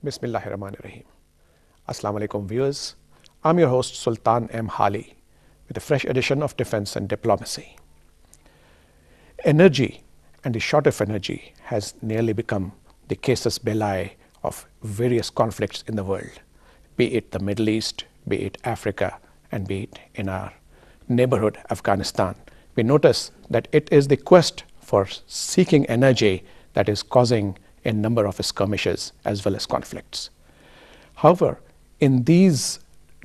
Bismillahirrahmanirrahim. Assalamu alaikum viewers. I'm your host Sultan M. Hali with a fresh edition of Defense and Diplomacy. Energy and the shortage of energy has nearly become the casus belli of various conflicts in the world, be it the Middle East, be it Africa, and be it in our neighborhood, Afghanistan. We notice that it is the quest for seeking energy that is causing a number of skirmishes as well as conflicts. However, in these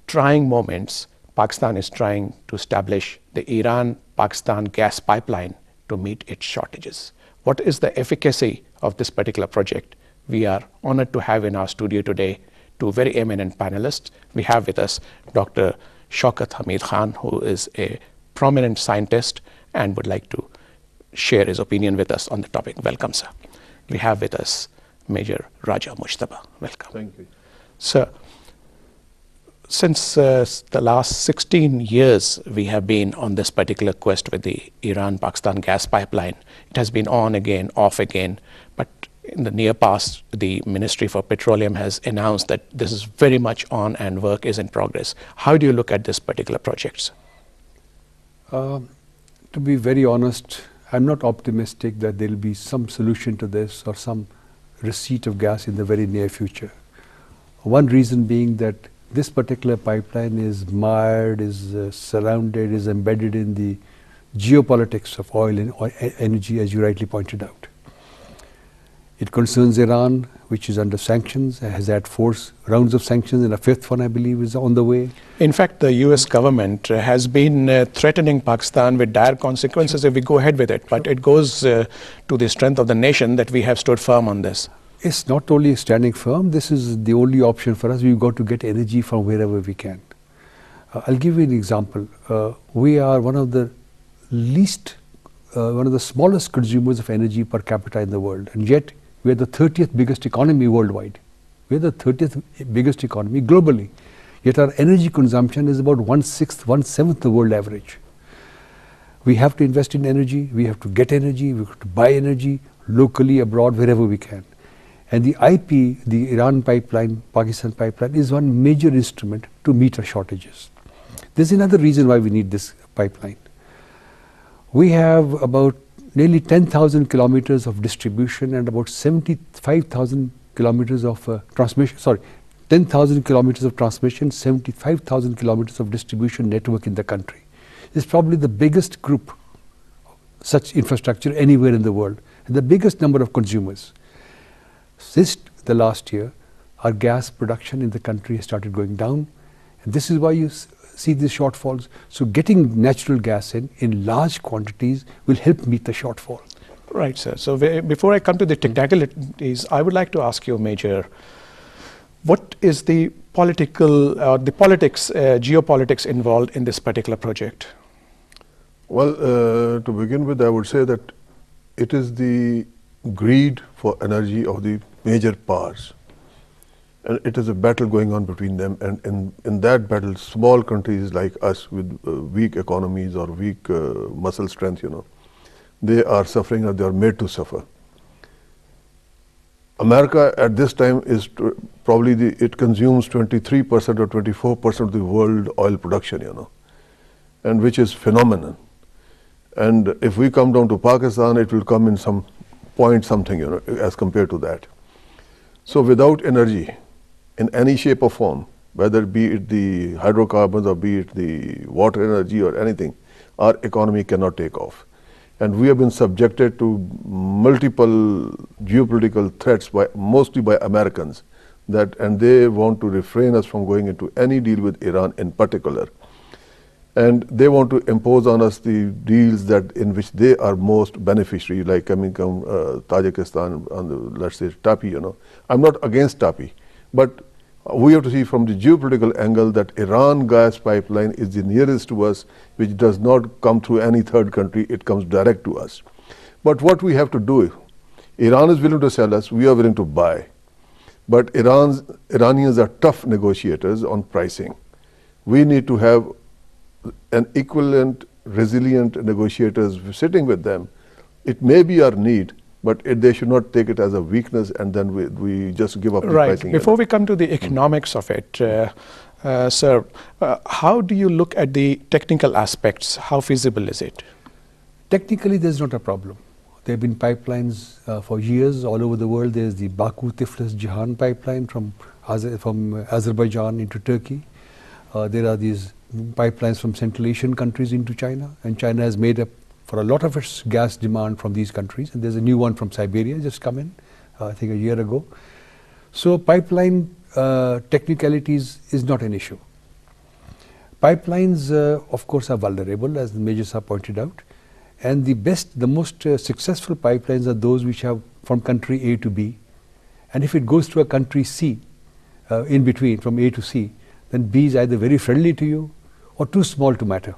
trying moments, Pakistan is trying to establish the Iran-Pakistan gas pipeline to meet its shortages. What is the efficacy of this particular project? We are honored to have in our studio today two very eminent panelists. We have with us Dr. Shaukat Hamid Khan, who is a prominent scientist and would like to share his opinion with us on the topic. Welcome, sir. We have with us Major Raja Mushtaba. Welcome. Thank you. Sir, since the last 16 years we have been on this particular quest with the Iran-Pakistan gas pipeline. It has been on again, off again, but in the near past, the Ministry for Petroleum has announced that this is very much on and work is in progress. How do you look at this particular project? To be very honest, I'm not optimistic that there will be some solution to this or some receipt of gas in the very near future. One reason being that this particular pipeline is mired, is surrounded, is embedded in the geopolitics of oil and energy, as you rightly pointed out. It concerns Iran, which is under sanctions, has had 4 rounds of sanctions, and a 5th one, I believe, is on the way. In fact, the US government has been threatening Pakistan with dire consequences if we go ahead with it, but it goes to the strength of the nation that we have stood firm on this. It's not only standing firm, this is the only option for us. We've got to get energy from wherever we can. I'll give you an example. We are one of the smallest consumers of energy per capita in the world, and yet we are the 30th biggest economy worldwide. We are the 30th biggest economy globally. Yet our energy consumption is about 1/6, 1/7 the world average. We have to invest in energy, we have to get energy, we have to buy energy locally, abroad, wherever we can. And the IP, the Iran pipeline, Pakistan pipeline, is one major instrument to meet our shortages. There's another reason why we need this pipeline. We have about nearly 10,000 kilometers of distribution and about 75,000 kilometers of transmission, 10,000 kilometers of transmission, 75,000 kilometers of distribution network in the country. It's probably the biggest group such infrastructure anywhere in the world, and the biggest number of consumers. Since the last year, our gas production in the country has started going down, and this is why you see these shortfalls. So getting natural gas in large quantities will help meet the shortfall. Right, sir. So before I come to the technicalities, I would like to ask you, Major, what is the geopolitics involved in this particular project? Well, to begin with, I would say that it is the greed for energy of the major powers. And it is a battle going on between them, and in that battle, small countries like us with weak economies or weak muscle strength, they are suffering, or they are made to suffer. America at this time is probably it consumes 23% or 24% of the world oil production, and which is phenomenal. And if we come down to Pakistan, it will come in some point something, as compared to that. So without energy, in any shape or form, whether be it the hydrocarbons or be it the water energy or anything, our economy cannot take off. And we have been subjected to multiple geopolitical threats, mostly by Americans, and they want to refrain us from going into any deal with Iran in particular. And they want to impose on us the deals in which they are most beneficiary, like coming from Tajikistan on the, let's say, TAPI. I'm not against TAPI, but we have to see from the geopolitical angle that Iran gas pipeline is the nearest to us, which does not come through any third country, it comes direct to us. But what we have to do, Iran is willing to sell us, we are willing to buy. But Iranians are tough negotiators on pricing. We need to have an equivalent, resilient negotiators sitting with them. It may be our need, But they should not take it as a weakness and then we just give up the Right. pricing. Before we come to the economics of it, sir, how do you look at the technical aspects? How feasible is it? Technically, there's not a problem. There have been pipelines for years all over the world. There's the Baku-Tiflis-Ceyhan pipeline from Azerbaijan into Turkey. There are these pipelines from Central Asian countries into China, and China has made up for a lot of its gas demand from these countries. And there's a new one from Siberia just come in, I think a year ago. So pipeline technicalities is not an issue. Pipelines, of course, are vulnerable, as the Major Sahab pointed out. And the most successful pipelines are those which have from country A to B. And if it goes to a country C, in between, from A to C, then B is either very friendly to you or too small to matter.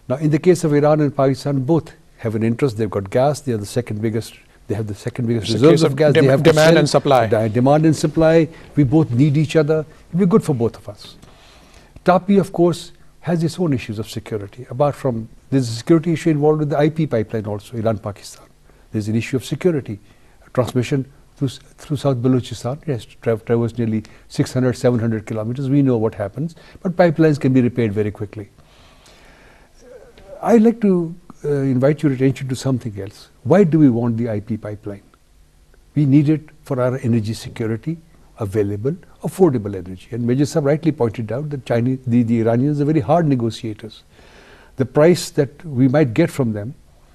Now, in the case of Iran and Pakistan, both have an interest. They've got gas. They are the second biggest. They have the second biggest reserves of gas. They have demand and supply. Demand and supply. We both need each other. It'll be good for both of us. TAPI, of course, has its own issues of security. Apart from there's a security issue involved with the IP pipeline also, Iran-Pakistan. There's an issue of security, transmission through South Balochistan. It has traversed nearly 600, 700 kilometers. We know what happens, but pipelines can be repaired very quickly. I'd like to invite your attention to something else. Why do we want the IP pipeline? We need it for our energy security, available, affordable energy. And Major Sahab rightly pointed out that the Iranians are very hard negotiators. The price that we might get from them,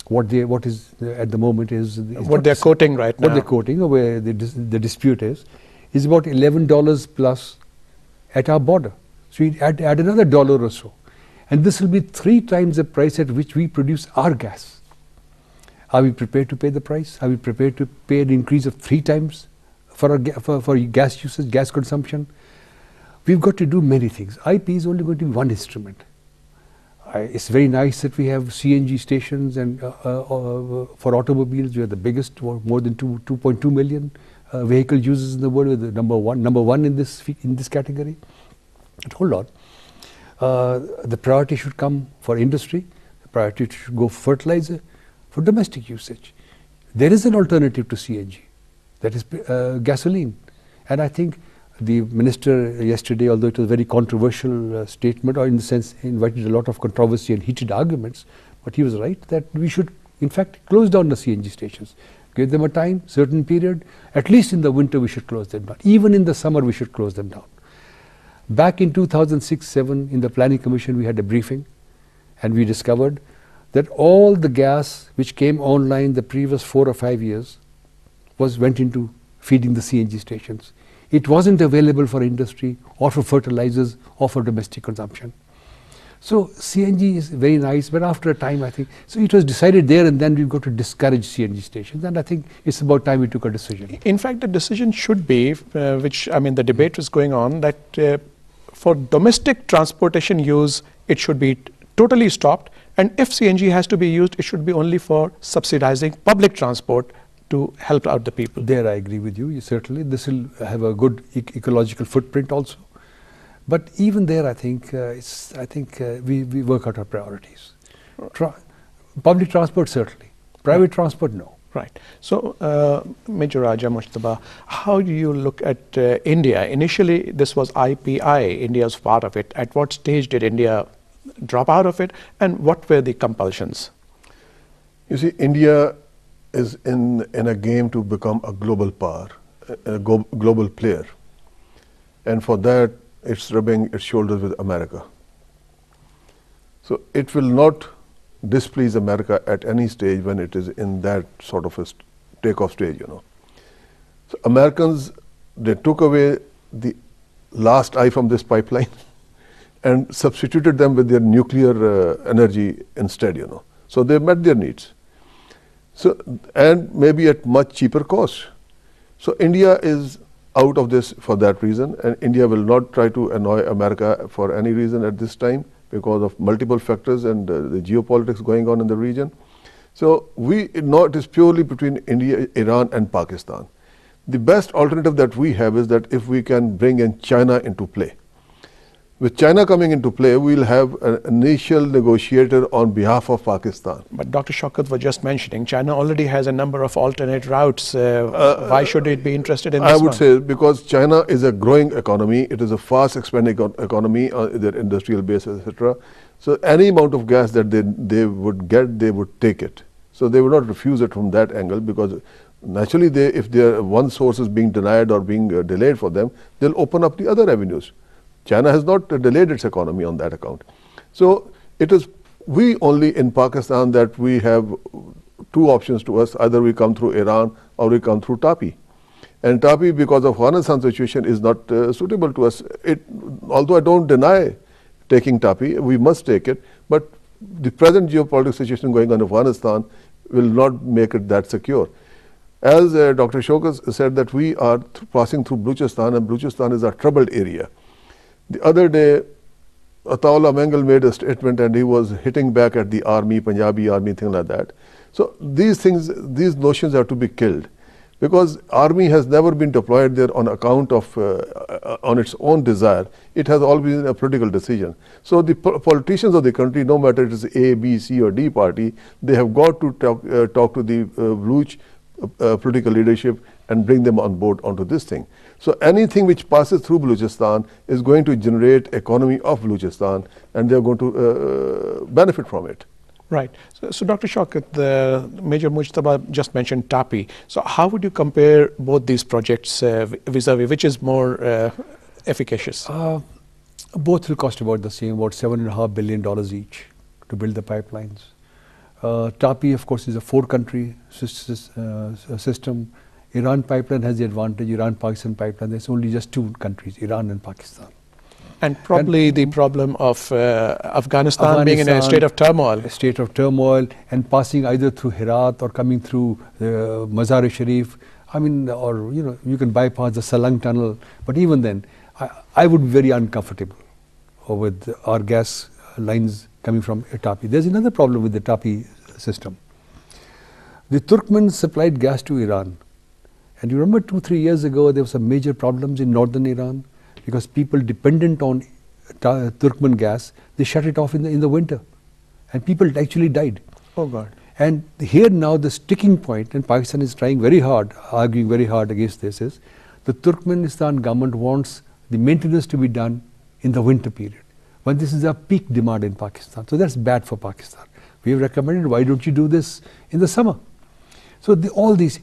what is at the moment is what they're quoting right now. What they're quoting, or where the dispute is about $11 plus at our border. So we add another $1 or so. And this will be 3 times the price at which we produce our gas. Are we prepared to pay the price? Are we prepared to pay an increase of 3 times for gas usage, gas consumption? We've got to do many things. IP is only going to be one instrument. It's very nice that we have CNG stations and for automobiles. We are the biggest, more than 2.2 million vehicle users in the world. We're the number one in this category. But hold on. The priority should come for industry. The priority should go for fertilizer, for domestic usage. There is an alternative to CNG, that is gasoline. And I think the minister yesterday, although it was a very controversial statement, or in the sense invited a lot of controversy and heated arguments, but he was right that we should in fact close down the CNG stations. Give them a time, certain period. At least in the winter we should close them down. Even in the summer we should close them down. Back in 2006-07 in the Planning Commission we had a briefing and we discovered that all the gas which came online the previous 4 or 5 years went into feeding the CNG stations. It wasn't available for industry or for fertilizers or for domestic consumption. So CNG is very nice, but after a time I think, so it was decided there and then we've got to discourage CNG stations, and I think it's about time we took a decision. In fact, the decision should be, the debate was going on, that for domestic transportation use, it should be totally stopped, and if CNG has to be used, it should be only for subsidizing public transport to help out the people. There I agree with you. Certainly this will have a good ecological footprint also. But even there I think we work out our priorities. Public transport certainly, private transport no. Right. So Major Raja Mujtaba, how do you look at India? Initially this was IPI, India was part of it. At what stage did India drop out of it, and what were the compulsions? You see, India is in a game to become a global power, a global player. And for that, it's rubbing its shoulders with America. So it will not displease America at any stage when it is in that sort of a takeoff stage, So Americans, they took away the last eye from this pipeline and substituted them with their nuclear energy instead, So they met their needs. So, and maybe at much cheaper cost. So India is out of this for that reason, and India will not try to annoy America for any reason at this time because of multiple factors and the geopolitics going on in the region. So it is purely between India, Iran and Pakistan. The best alternative that we have is that if we can bring in China into play. With China coming into play, we'll have an initial negotiator on behalf of Pakistan. But Dr. Shaukat was just mentioning, China already has a number of alternate routes. Why should it be interested in this I would one? say because China is a growing economy, it is a fast expanding economy, their industrial base, etc. So any amount of gas that they would get, they would take it. So they would not refuse it from that angle, because naturally if one source is being denied or being delayed for them, they'll open up the other avenues. China has not delayed its economy on that account. So it is we only in Pakistan that we have two options to us: either we come through Iran or we come through TAPI. And TAPI, because of Afghanistan situation, is not suitable to us. Although I don't deny taking TAPI, we must take it, but the present geopolitical situation going on in Afghanistan will not make it that secure. As Dr. Shaukat said, that we are passing through Balochistan, and Balochistan is a troubled area. The other day, Ataullah Mengal made a statement and he was hitting back at the army, Punjabi army, thing like that. So these things, these notions have to be killed, because army has never been deployed there on account of, on its own desire. It has always been a political decision. So the politicians of the country, no matter it is A, B, C or D party, they have got to talk to the Baloch political leadership and bring them on board onto this thing. So anything which passes through Balochistan is going to generate economy of Balochistan, and they are going to benefit from it. Right. So Dr. Shaukat, the Major Mujtaba just mentioned TAPI. So how would you compare both these projects vis-a-vis, which is more efficacious? Both will cost about the same, about $7.5 billion each to build the pipelines. TAPI, of course, is a 4-country system. Iran pipeline has the advantage, Iran-Pakistan pipeline, there's only just 2 countries, Iran and Pakistan. And probably the problem of Afghanistan being in a state of turmoil. A state of turmoil, and passing either through Herat or coming through Mazar-e-Sharif. I mean, or you can bypass the Salang tunnel, but even then, I would be very uncomfortable with our gas lines coming from TAPI. There's another problem with the TAPI system. The Turkmens supplied gas to Iran. And you remember 2-3 years ago, there were some major problems in northern Iran, because people dependent on Turkmen gas, they shut it off in the winter. And people actually died. Oh God. And here now the sticking point, and Pakistan is trying very hard, arguing very hard against this, is the Turkmenistan government wants the maintenance to be done in the winter period, when this is a peak demand in Pakistan. So that's bad for Pakistan. We have recommended, why don't you do this in the summer? So all these,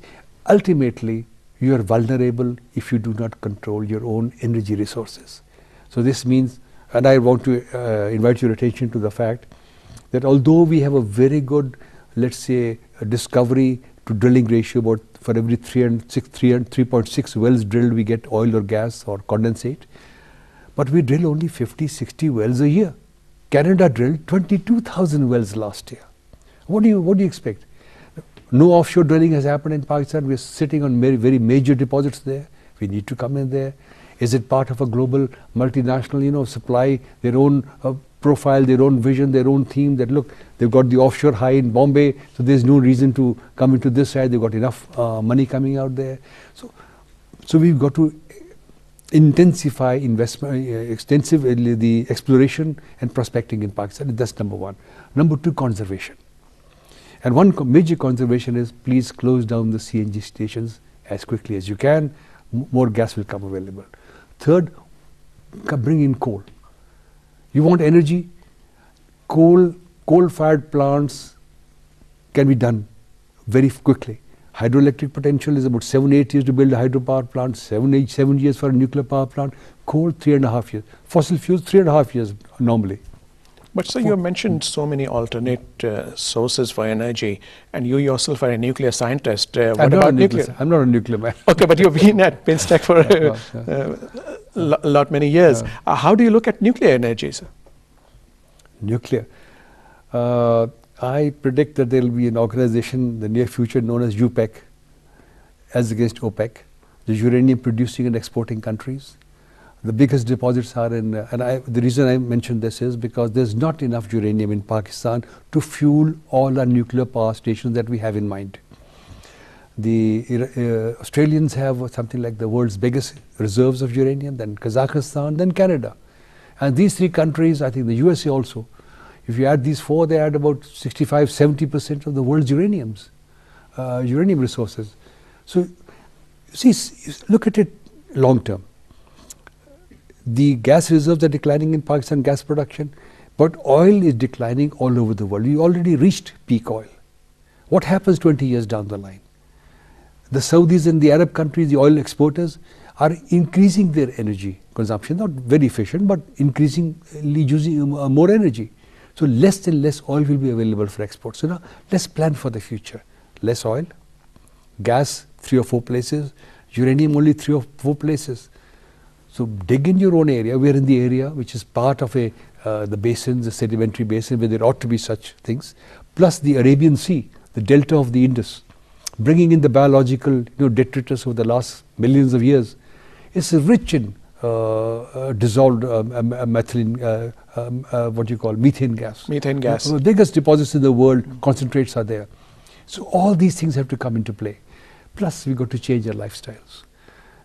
ultimately, you are vulnerable if you do not control your own energy resources. So this means, and I want to invite your attention to the fact that although we have a very good, let's say, discovery to drilling ratio, about for every 3.6 wells drilled, we get oil or gas or condensate, but we drill only 50-60 wells a year. Canada drilled 22,000 wells last year. What do you expect? No offshore drilling has happened in Pakistan. We are sitting on very major deposits there. We need to come in there. Is it part of a global multinational, supply their own profile, their own vision, their own theme, that look, they've got the offshore high in Bombay, so there's no reason to come into this side. They've got enough money coming out there. So we've got to intensify investment, extensively the exploration and prospecting in Pakistan. That's number one. Number two, conservation. And one major conservation is, please close down the CNG stations as quickly as you can. More gas will come available. Third, bring in coal. You want energy? Coal-fired plants can be done very quickly. Hydroelectric potential is about 7-8 years to build a hydropower plant, 7 years for a nuclear power plant. Coal, 3.5 years. Fossil fuels, 3.5 years normally. But so you mentioned so many alternate sources for energy, and you yourself are a nuclear scientist. What about nuclear? I'm not a nuclear man. Okay, but you've been at Pinstack for many years. How do you look at nuclear energy, sir? Nuclear. I predict that there will be an organization in the near future known as UPEC, as against OPEC, the uranium producing and exporting countries. The biggest deposits are in, the reason I mention this is because there's not enough uranium in Pakistan to fuel all our nuclear power stations that we have in mind. The Australians have something like the world's biggest reserves of uranium, then Kazakhstan, then Canada. And these three countries, I think the USA also, if you add these four, they add about 65–70% of the world's uranium resources. So, see, look at it long term. The gas reserves are declining in Pakistan, gas production, but oil is declining all over the world. We already reached peak oil. What happens 20 years down the line? The Saudis and the Arab countries, the oil exporters, are increasing their energy consumption, not very efficient, but increasingly using more energy. So less and less oil will be available for export. So now let's plan for the future. Less oil, gas 3 or 4 places, uranium only 3 or 4 places. So dig in your own area. We are in the area which is part of the basins, the sedimentary basin, where there ought to be such things, plus the Arabian Sea, the delta of the Indus, bringing in the biological detritus over the last millions of years. It's rich in dissolved methane gas. Methane gas. The biggest deposits in the world, concentrates are there. So all these things have to come into play. Plus we've got to change our lifestyles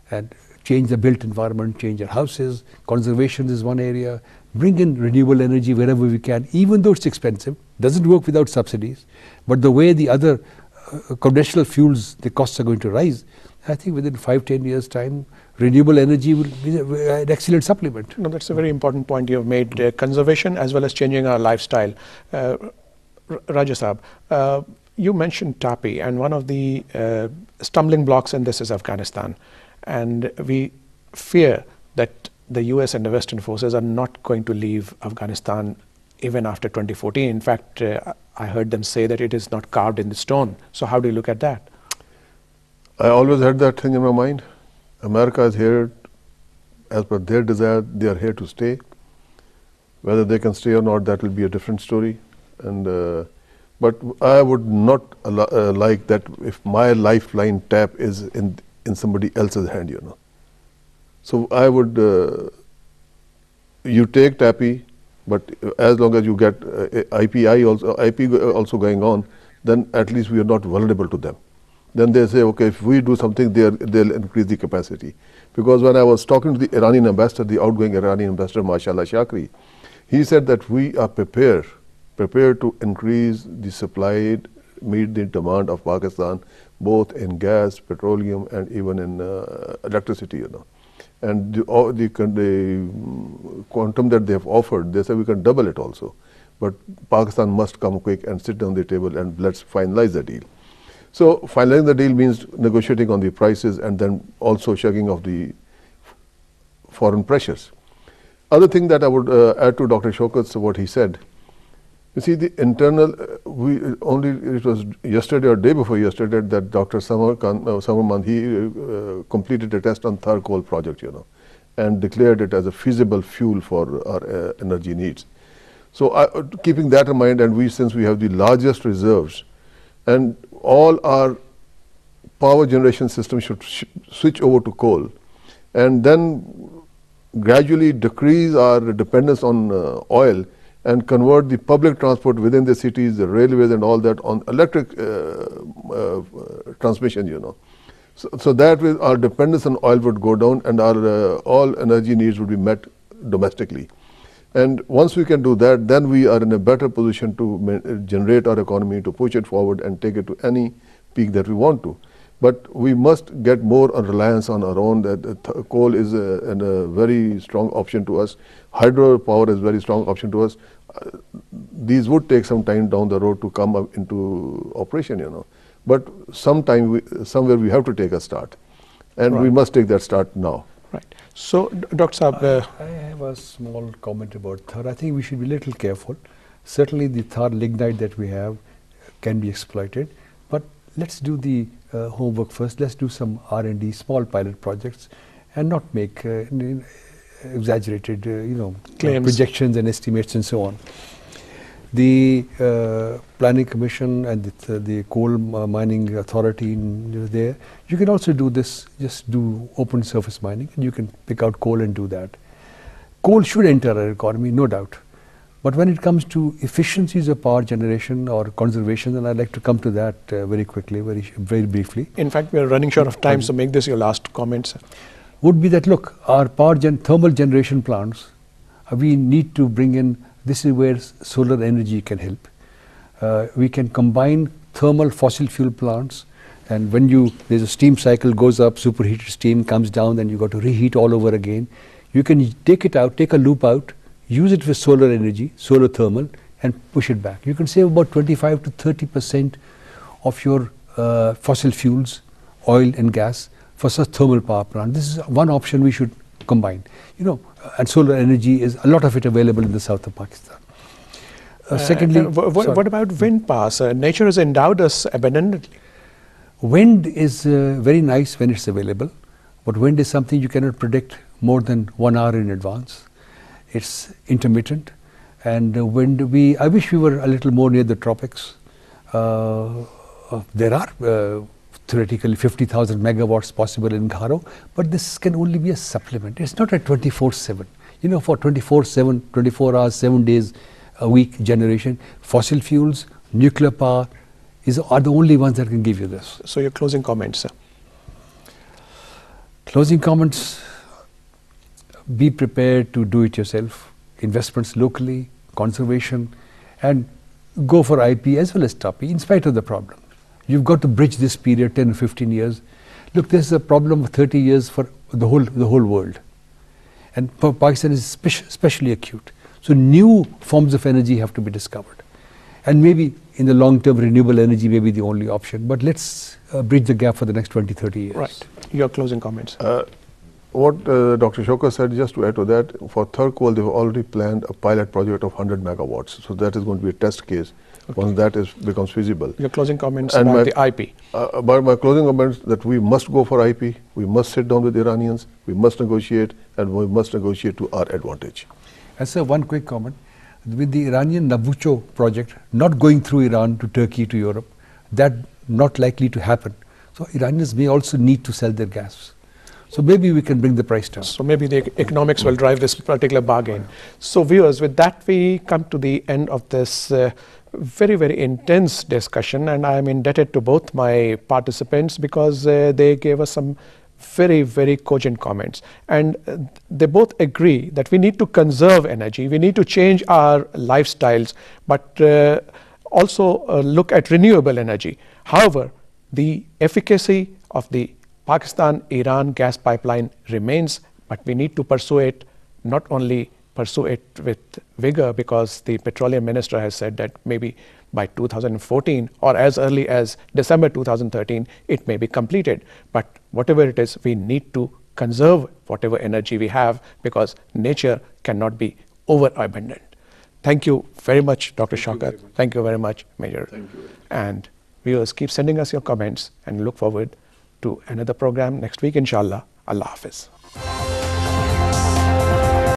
and change the built environment, change our houses. Conservation is one area. Bring in renewable energy wherever we can, even though it's expensive. Doesn't work without subsidies. But the way the other conventional fuels, the costs are going to rise, I think within 5–10 years' time, renewable energy will be an excellent supplement. No, that's a very important point you have made. Conservation as well as changing our lifestyle. Raja Saab, you mentioned TAPI, and one of the stumbling blocks in this is Afghanistan. And we fear that the US and the Western forces are not going to leave Afghanistan even after 2014. In fact, I heard them say that it is not carved in the stone. So how do you look at that? I always had that thing in my mind. America is here as per their desire. They are here to stay. Whether they can stay or not, that will be a different story. And but I would not like that if my lifeline tap is in somebody else's hand, So I would, you take TAPI, but as long as you get IP also going on, then at least we are not vulnerable to them. Then they say, okay, if we do something, they'll increase the capacity. Because when I was talking to the Iranian ambassador, the outgoing Iranian ambassador, Mashallah Shakri, he said that we are prepared to increase the supply, meet the demand of Pakistan, both in gas, petroleum, and even in electricity, And the quantum that they have offered, they say we can double it also. But Pakistan must come quick and sit down the table and let's finalize the deal. So finalizing the deal means negotiating on the prices and then also shugging off the foreign pressures. Other thing that I would add to Dr. Shaukat's what he said, you see the internal, it was yesterday or day before yesterday that Dr. Samarman, he completed a test on Thar coal project, and declared it as a feasible fuel for our energy needs. So keeping that in mind, and since we have the largest reserves, and all our power generation system should switch over to coal, and then gradually decrease our dependence on oil, and convert the public transport within the cities, the railways and all that on electric transmission, So that way our dependence on oil would go down and our all energy needs would be met domestically. And once we can do that, then we are in a better position to generate our economy, to push it forward and take it to any peak that we want to. But we must get more reliance on our own. Coal is a very strong option to us. Hydropower is a very strong option to us. These would take some time down the road to come up into operation, But somewhere we have to take a start. And we must take that start now. Right. So, Dr. Saab, I have a small comment about Thar. I think we should be a little careful. Certainly the Thar lignite that we have can be exploited. But let's do the homework first. Let's do some R&D, small pilot projects, and not make exaggerated, claims, projections and estimates and so on. The Planning Commission and the Coal Mining Authority there, you can also do this, just do open surface mining, and you can pick out coal and do that. Coal should enter our economy, no doubt. But when it comes to efficiencies of power generation or conservation, and I'd like to come to that very quickly, very briefly. In fact, we are running short of time, so make this your last comments. Would be that, look, our thermal generation plants We need to bring in, this is where solar energy can help. We can combine thermal fossil fuel plants, and when there's a steam cycle goes up, superheated steam comes down, then you got to reheat all over again. You can take it out, take a loop out, use it with solar energy, solar thermal, and push it back. You can save about 25 to 30% of your fossil fuels, oil and gas, for such thermal power plant. This is one option we should combine. And solar energy is a lot of it available in the south of Pakistan. Secondly, what about wind powers? Nature has endowed us abundantly. Wind is very nice when it's available, but wind is something you cannot predict more than 1 hour in advance. It's intermittent, and wind, I wish we were a little more near the tropics. There are theoretically 50,000 megawatts possible in Gharo, but this can only be a supplement. It's not a 24/7. For 24/7, 24 hours, 7 days a week generation, fossil fuels, nuclear power are the only ones that can give you this. So your closing comments, sir? Closing comments: be prepared to do it yourself. Investments locally, conservation, and go for IP as well as TAPI in spite of the problem. You've got to bridge this period, 10 or 15 years. Look, this is a problem of 30 years for the whole world. And for Pakistan is especially acute. So new forms of energy have to be discovered. And maybe in the long term, renewable energy may be the only option. But let's bridge the gap for the next 20, 30 years. Right. Your closing comments. What Dr. Shaukat said, just to add to that, for Tharkwal, they've already planned a pilot project of 100 megawatts. So that is going to be a test case. Okay. Once that becomes feasible. Your closing comments and about the IP. About my closing comments, that we must go for IP, we must sit down with the Iranians, we must negotiate, and we must negotiate to our advantage. And sir, one quick comment. With the Iranian Nabucco project not going through Iran to Turkey to Europe, that not likely to happen. So Iranians may also need to sell their gas. So maybe we can bring the price down. So maybe the economics will drive this particular bargain. So viewers, with that we come to the end of this very, very intense discussion, and I am indebted to both my participants because they gave us some very, very cogent comments, and they both agree that we need to conserve energy, we need to change our lifestyles, but also look at renewable energy. However, the efficacy of the Pakistan-Iran gas pipeline remains, but we need to pursue it, not only pursue it with vigor, because the petroleum minister has said that maybe by 2014 or as early as December 2013 it may be completed. But whatever it is, we need to conserve whatever energy we have, because nature cannot be overabundant. Thank you very much, Dr. Shaukat. Thank you very much, Major. Thank you. And viewers, keep sending us your comments and look forward to another program next week, inshallah. Allah Hafiz.